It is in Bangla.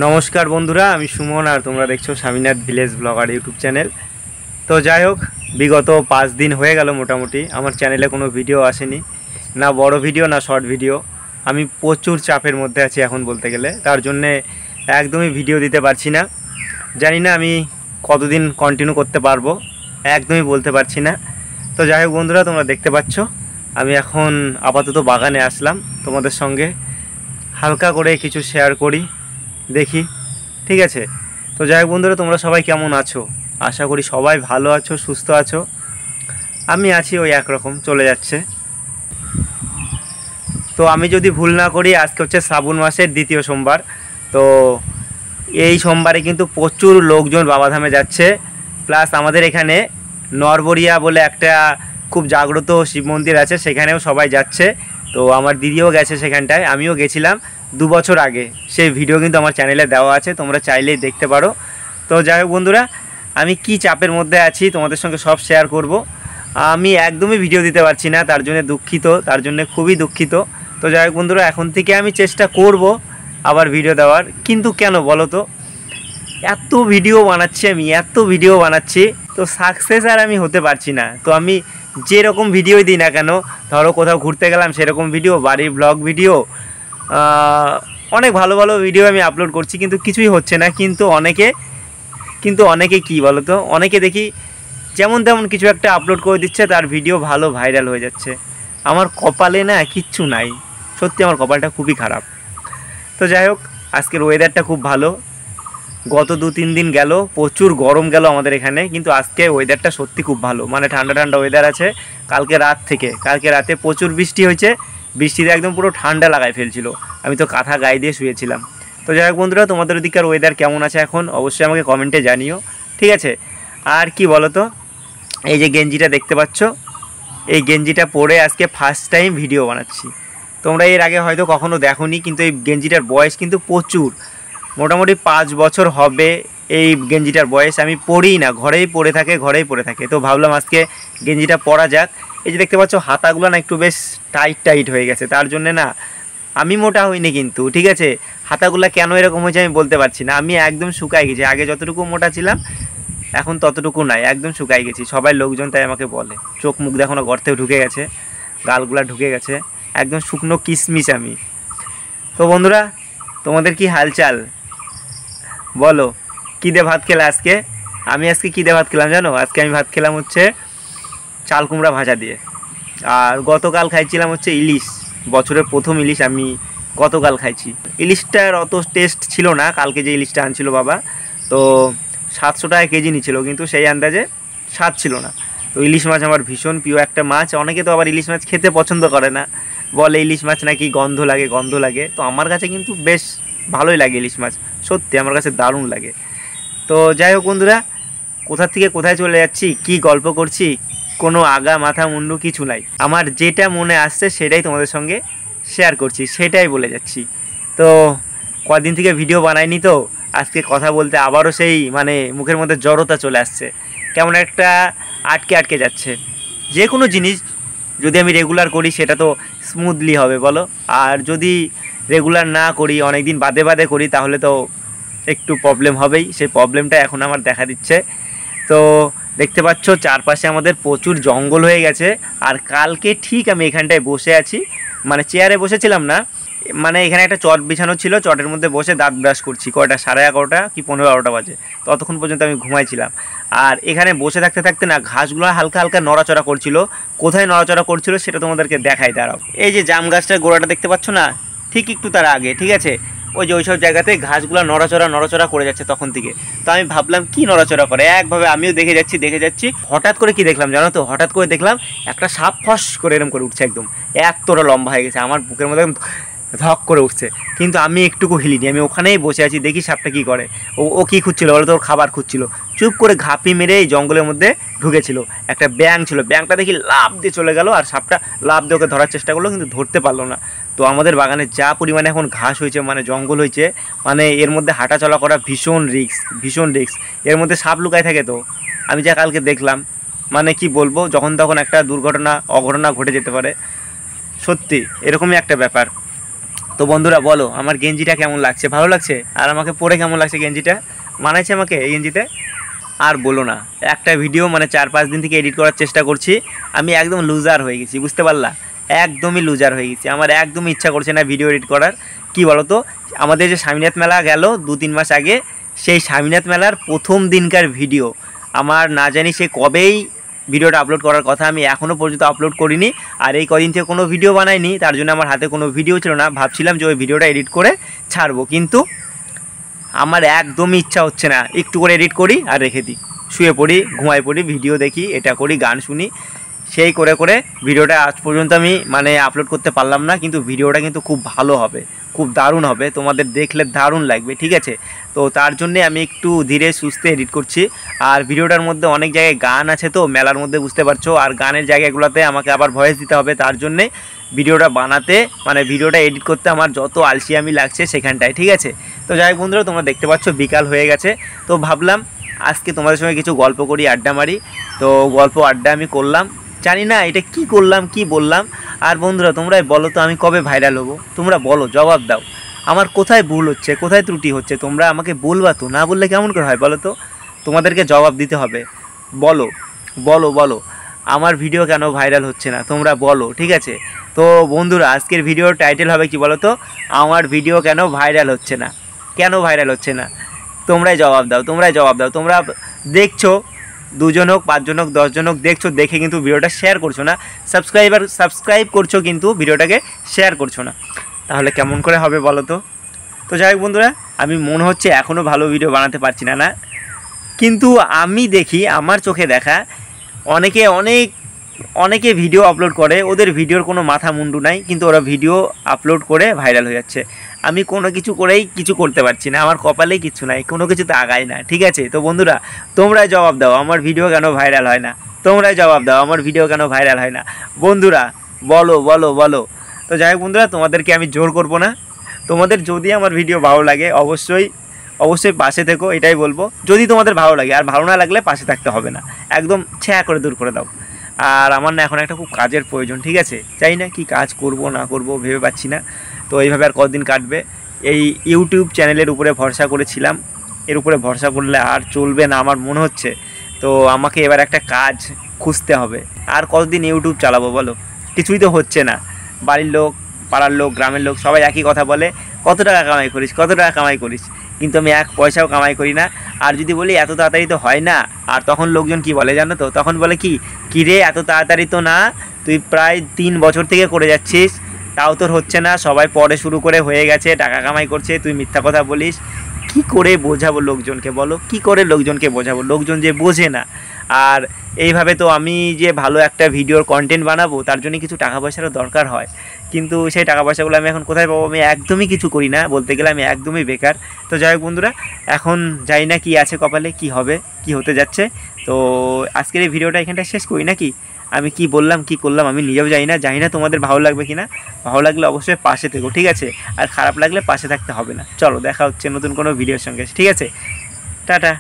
নমস্কার বন্ধুরা, আমি সুমন আর তোমরা দেখছো Swaminath village blogger YouTube channel. তো যাই হোক, বিগত 5 দিন হয়ে গেল মোটামুটি আমার চ্যানেলে কোনো ভিডিও আসেনি, না বড় ভিডিও না শর্ট ভিডিও। আমি প্রচুর চাপের মধ্যে আছি এখন বলতে গেলে, তার জন্যে একদমই ভিডিও দিতে পারছি না। জানি না আমি কতদিন কন্টিনিউ করতে পারবো, একদমই বলতে পারছি না। তো যাই হোক বন্ধুরা, তোমরা দেখতে পাচ্ছ আমি এখন আপাতত বাগানে আসলাম, তোমাদের সঙ্গে হালকা করে কিছু শেয়ার করি, দেখি, ঠিক আছে? তো যাই হোক বন্ধুরা, তোমরা সবাই কেমন আছো? আশা করি সবাই ভালো আছো, সুস্থ আছো। আমি আছি ওই একরকম, চলে যাচ্ছে। তো আমি যদি ভুল না করি, আজকে হচ্ছে শ্রাবণ মাসের 2য় সোমবার। তো এই সোমবারে কিন্তু প্রচুর লোকজন বাবাধামে যাচ্ছে। প্লাস আমাদের এখানে নরবরিয়া বলে একটা খুব জাগ্রত শিব মন্দির আছে, সেখানেও সবাই যাচ্ছে। তো আমার দিদিও গেছে সেখানটায়, আমিও গেছিলাম 2 বছর আগে। সেই ভিডিও কিন্তু আমার চ্যানেলে দেওয়া আছে, তোমরা চাইলেই দেখতে পারো। তো যাই হোক বন্ধুরা, আমি কি চাপের মধ্যে আছি তোমাদের সঙ্গে সব শেয়ার করব। আমি একদমই ভিডিও দিতে পারছি না, তার জন্য দুঃখিত, তার জন্য খুবই দুঃখিত। তো যাই হোক বন্ধুরা, এখন থেকে আমি চেষ্টা করব আবার ভিডিও দেওয়ার। কিন্তু কেন বলো তো, এত ভিডিও বানাচ্ছি তো সাকসেস আর আমি হতে পারছি না। তো আমি যেরকম ভিডিওই দিই না কেন, ধরো কোথাও ঘুরতে গেলাম সেরকম ভিডিও, বাড়ির ব্লগ ভিডিও, অনেক ভালো ভালো ভিডিও আমি আপলোড করছি, কিন্তু কিছুই হচ্ছে না। কিন্তু অনেকে কি বলো তো, অনেকে দেখি যেমন তেমন কিছু একটা আপলোড করে দিচ্ছে, তার ভিডিও ভালো ভাইরাল হয়ে যাচ্ছে। আমার কপালে না কিচ্ছু নাই, সত্যি আমার কপালটা খুবই খারাপ। তো যাই হোক, আজকের ওয়েদারটা খুব ভালো। গত 2-3 দিন গেল প্রচুর গরম গেল আমাদের এখানে, কিন্তু আজকে ওয়েদারটা সত্যি খুব ভালো, মানে ঠান্ডা ঠান্ডা ওয়েদার আছে। কালকে রাতে প্রচুর বৃষ্টি হয়েছে, বৃষ্টিতে একদম পুরো ঠান্ডা লাগায় ফেলছিল, আমি তো কাঁথা গায়ে দিয়ে শুয়েছিলাম। তো যাই হোক বন্ধুরা, তোমাদের ওদিকের ওয়েদার কেমন আছে এখন অবশ্যই আমাকে কমেন্টে জানিও, ঠিক আছে? আর কি বলো তো, এই যে গেঞ্জিটা দেখতে পাচ্ছ, এই গেঞ্জিটা পরে আজকে ফার্স্ট টাইম ভিডিও বানাচ্ছি। তোমরা এর আগে হয়তো কখনো দেখোনি, কিন্তু এই গেঞ্জিটার বয়স কিন্তু প্রচুর, মোটামুটি 5 বছর হবে এই গেঞ্জিটার বয়স। আমি পরিই না, ঘরেই পরে থাকে। তো ভাবলাম আজকে গেঞ্জিটা পরা যাক। এই যে দেখতে পাচ্ছ, হাতাগুলো না একটু বেশ টাইট হয়ে গেছে, তার জন্যে না আমি মোটা হইনি কিন্তু, ঠিক আছে? হাতাগুলো কেন এরকম হয়েছে আমি বলতে পারছি না। আমি একদম শুকাই গেছি, আগে যতটুকু মোটা ছিলাম এখন ততটুকু নাই, একদম শুকাই গেছি। সবাই লোকজন তাই আমাকে বলে, চোখ মুখ দেখো না গর্তেও ঢুকে গেছে, গালগুলা ঢুকে গেছে, একদম শুকনো কিশমিশ আমি। তো বন্ধুরা, তোমাদের কি হালচাল বলো? কী দিয়ে ভাত খেলে আজকে? আমি আজকে কী দিয়ে ভাত খেলাম জানো? আজকে আমি ভাত খেলাম হচ্ছে চাল কুমড়া ভাজা দিয়ে। আর গতকাল খাইছিলাম হচ্ছে ইলিশ, বছরের প্রথম ইলিশ আমি গতকাল খাইছি। ইলিশটার অত টেস্ট ছিল না, কালকে যে ইলিশটা আনছিল বাবা, তো 700 টাকা কেজি নিছিল, কিন্তু সেই আন্দাজে স্বাদ ছিল না। তো ইলিশ মাছ আমার ভীষণ প্রিয় একটা মাছ। অনেকে তো আবার ইলিশ মাছ খেতে পছন্দ করে না, বলে ইলিশ মাছ নাকি গন্ধ লাগে। তো আমার কাছে কিন্তু বেশ ভালোই লাগে ইলিশ মাছ, সত্যি আমার কাছে দারুণ লাগে। তো যাই হোক বন্ধুরা, কোথা থেকে কোথায় চলে যাচ্ছি, কি গল্প করছি, কোনো আগা মাথা মুন্ডু কিছু নাই। আমার যেটা মনে আসছে সেটাই তোমাদের সঙ্গে শেয়ার করছি, সেটাই বলে যাচ্ছি। তো কদিন থেকে ভিডিও বানাইনি, তো আজকে কথা বলতে আবারও সেই মানে মুখের মধ্যে জড়তা চলে আসছে, কেমন একটা আটকে যাচ্ছে। যে কোনো জিনিস যদি আমি রেগুলার করি সেটা তো স্মুথলি হবে বলো, আর যদি রেগুলার না করি, অনেক দিন বাদে করি, তাহলে তো একটু প্রবলেম হবেই। সেই প্রবলেমটা এখন আমার দেখা দিচ্ছে। তো দেখতে পাচ্ছ চারপাশে আমাদের প্রচুর জঙ্গল হয়ে গেছে। আর কালকে ঠিক আমি এখানটায় বসে আছি, মানে চেয়ারে বসেছিলাম না, মানে এখানে একটা চট বিছানো ছিল, চটের মধ্যে বসে দাঁত ব্রাশ করছি। কয়টা 11:30 কি 15-12টা বাজে, ততক্ষণ পর্যন্ত আমি ঘুমাইছিলাম। আর এখানে বসে থাকতে না ঘাসগুলো হালকা হালকা নড়াচড়া করছিল। কোথায় নড়াচড়া করছিল সেটা তোমাদেরকে দেখাই, দাঁড়াও। এই যে জাম গাছটার গোড়াটা দেখতে পাচ্ছ না, ঠিক একটু তার আগে, ঠিক আছে, ওই যে ওইসব জায়গাতে ঘাসগুলো নড়াচড়া করে যাচ্ছে তখন থেকে। তো আমি ভাবলাম কি নড়াচড়া করে, একভাবে আমিও দেখে যাচ্ছি। হঠাৎ করে কি দেখলাম জানো তো, হঠাৎ করে দেখলাম একটা সাপ ফস করে এরকম করে উঠছে, একদম এতটা লম্বা হয়ে গেছে, আমার বুকের মধ্যে ধক করে উঠছে। কিন্তু আমি একটুকু হিলিনি, আমি ওখানেই বসে আছি, দেখি সাপটা কী করে। ও কী খুঁজছিল বলো তো, ওর খাবার খুঁজছিল। চুপ করে ঘাপি মেরে এই জঙ্গলের মধ্যে ঢুকেছিল। একটা ব্যাঙ ছিল, ব্যাঙটা দেখি লাফ দিয়ে চলে গেল, আর সাপটা লাফ দিয়ে ওকে ধরার চেষ্টা করলো, কিন্তু ধরতে পারলো না। তো আমাদের বাগানে যা পরিমাণে এখন ঘাস হয়েছে, মানে জঙ্গল হয়েছে, মানে এর মধ্যে হাঁটা চলা করা ভীষণ রিস্ক। এর মধ্যে সাপ লুকায় থাকে। তো আমি যা কালকে দেখলাম, মানে কি বলবো, যখন তখন একটা অঘটনা ঘটে যেতে পারে, সত্যি এরকমই একটা ব্যাপার। তো বন্ধুরা বলো আমার গেঞ্জিটা কেমন লাগছে, ভালো লাগছে? আর আমাকে পরে কেমন লাগছে গেঞ্জিটা, মানাইছে আমাকে এই গেঞ্জিতে? আর বলো না, একটা ভিডিও মানে 4-5 দিন থেকে এডিট করার চেষ্টা করছি, আমি একদম লুজার হয়ে গেছি, বুঝতে পারলা? একদমই লুজার হয়ে গেছি, আমার একদমই ইচ্ছা করছে না ভিডিও এডিট করার। কি বলো তো, আমাদের যে স্বামীনাথ মেলা গেল 2-3 মাস আগে, সেই স্বামীনাথ মেলার প্রথম দিনকার ভিডিও আমার না জানি সে কবেই ভিডিওটা আপলোড করার কথা, আমি এখনও পর্যন্ত আপলোড করিনি। আর এই কদিন থেকে কোনো ভিডিও বানাইনি, তার জন্য আমার হাতে কোনো ভিডিও ছিল না। ভাবছিলাম যে ওই ভিডিওটা এডিট করে ছাড়বো, কিন্তু আমার একদমই ইচ্ছা হচ্ছে না। একটু করে এডিট করি আর রেখে দিই, শুয়ে পড়ি, ঘুমাই পড়ি, ভিডিও দেখি, এটা করি, গান শুনি, সেই করে করে ভিডিওটা আজ পর্যন্ত আমি মানে আপলোড করতে পারলাম না। কিন্তু ভিডিওটা কিন্তু খুব ভালো হবে, খুব দারুণ হবে, তোমাদের দেখলে দারুণ লাগবে, ঠিক আছে? তো তার জন্যে আমি একটু ধীরে সুস্থে এডিট করছি। আর ভিডিওটার মধ্যে অনেক জায়গায় গান আছে, তো মেলার মধ্যে বুঝতে পারছো, আর গানের জায়গাগুলোতে আমাকে আবার ভয়েস দিতে হবে। তার জন্যে ভিডিওটা বানাতে মানে ভিডিওটা এডিট করতে আমার যত আলসিয়ামি লাগছে সেখানটায়, ঠিক আছে? তো যাই হোক বন্ধুরা, তোমরা দেখতে পাচ্ছ বিকাল হয়ে গেছে, তো ভাবলাম আজকে তোমাদের সঙ্গে কিছু গল্প করি, আড্ডা মারি। তো গল্প আড্ডা আমি করলাম, জানি না এটা কি করলাম কি বললাম। আর বন্ধুরা তোমরাই বলো তো আমি কবে ভাইরাল হবো, তোমরা বলো, জবাব দাও, আমার কোথায় ভুল হচ্ছে, কোথায় ত্রুটি হচ্ছে, তোমরা আমাকে বলবা তো, না বললে কেমন করে হয় বলো তো? তোমাদেরকে জবাব দিতে হবে, বলো বলো বলো, আমার ভিডিও কেন ভাইরাল হচ্ছে না তোমরা বলো, ঠিক আছে? তো বন্ধুরা আজকের ভিডিওর টাইটেল হবে কি বলো তো, আমার ভিডিও কেন ভাইরাল হচ্ছে না, কেন ভাইরাল হচ্ছে না? তোমরাই জবাব দাও, তোমরাই জবাব দাও। তোমরা দেখছো 2 জন হোক, 5 জন হোক, 10 জন হোক, দেখছো, দেখে কিন্তু ভিডিওটা শেয়ার করছো না, সাবস্ক্রাইব করছো কিন্তু ভিডিওটাকে শেয়ার করছো না, তাহলে কেমন করে হবে বলো তো? তো যাই হোক বন্ধুরা, আমি মনে হচ্ছে এখনও ভালো ভিডিও বানাতে পারছি না, না? কিন্তু আমি দেখি আমার চোখে দেখা অনেকে ভিডিও আপলোড করে, ওদের ভিডিওর কোনো মাথা মুন্ডু নাই, কিন্তু ওরা ভিডিও আপলোড করে ভাইরাল হয়ে যাচ্ছে। আমি কোনো কিছু করেই কিছু করতে পারছি না, আমার কপালেই কিছু নাই, কোনো কিছুতে আগায় না, ঠিক আছে? তো বন্ধুরা তোমরাই জবাব দাও আমার ভিডিও কেন ভাইরাল হয় না, তোমরাই জবাব দাও আমার ভিডিও কেন ভাইরাল হয় না, বন্ধুরা বলো বলো বলো। তো যাই হোক বন্ধুরা, তোমাদেরকে আমি জোর করব না, তোমাদের যদি আমার ভিডিও ভালো লাগে অবশ্যই পাশে থেকো, এটাই বলবো। যদি তোমাদের ভালো লাগে, আর ভালো না লাগলে পাশে থাকতে হবে না, একদম ছ্যা করে দূর করে দাও। আর আমার না এখন একটা খুব কাজের প্রয়োজন, ঠিক আছে? চাই না কি কাজ করব না করব ভেবে পাচ্ছি না। তো এইভাবে আর কতদিন কাটবে? এই ইউটিউব চ্যানেলের উপরে ভরসা করেছিলাম, এর উপরে ভরসা করলে আর চলবে না আমার মনে হচ্ছে। তো আমাকে এবার একটা কাজ খুঁজতে হবে। আর কতদিন ইউটিউব চালাবো বলো? কিছুই তো হচ্ছে না। বাড়ির লোক, পাড়ার লোক, গ্রামের লোক সবাই একই কথা বলে, কত টাকা কামাই করিস, কত টাকা কামাই করিস, কিন্তু আমি 1 পয়সাও কামাই করি না। আর যদি বলি এত তাড়াতাড়ি তো হয় না, আর তখন লোকজন কি বলে জানো তো? তখন বলে কি রে এত তাড়াতাড়ি তো না, তুই প্রায় 3 বছর থেকে করে যাচ্ছিস, তাও তোর হচ্ছে না, সবাই পরে শুরু করে হয়ে গেছে, টাকা কামাই করছে, তুই মিথ্যা কথা বলিস। কি করে বোঝাবো লোকজনকে বলো, কি করে লোকজনকে বোঝাবো? লোকজন যে বোঝে না। আর এইভাবে তো আমি যে ভালো একটা ভিডিওর কন্টেন্ট বানাবো, তার জন্য কিছু টাকা পয়সারও দরকার হয়, কিন্তু সেই টাকা পয়সাগুলো আমি এখন কোথায় পাবো? আমি একদমই কিছু করি না, বলতে গেলে আমি একদমই বেকার। তো যাই হোক বন্ধুরা, এখন জানি না কি আছে কপালে, কি হবে, কি হতে যাচ্ছে। তো আজকের এই ভিডিওটা এখানটা শেষ করি নাকি? আমি কি বললাম কি করলাম আমি নিজেও জানি না তোমাদের ভালো লাগবে কিনা। ভালো লাগলে অবশ্যই পাশে থেকো, ঠিক আছে? আর খারাপ লাগলে পাশে থাকতে হবে না। চলো দেখা হচ্ছে নতুন কোনো ভিডিওর সঙ্গে, ঠিক আছে? টাটা।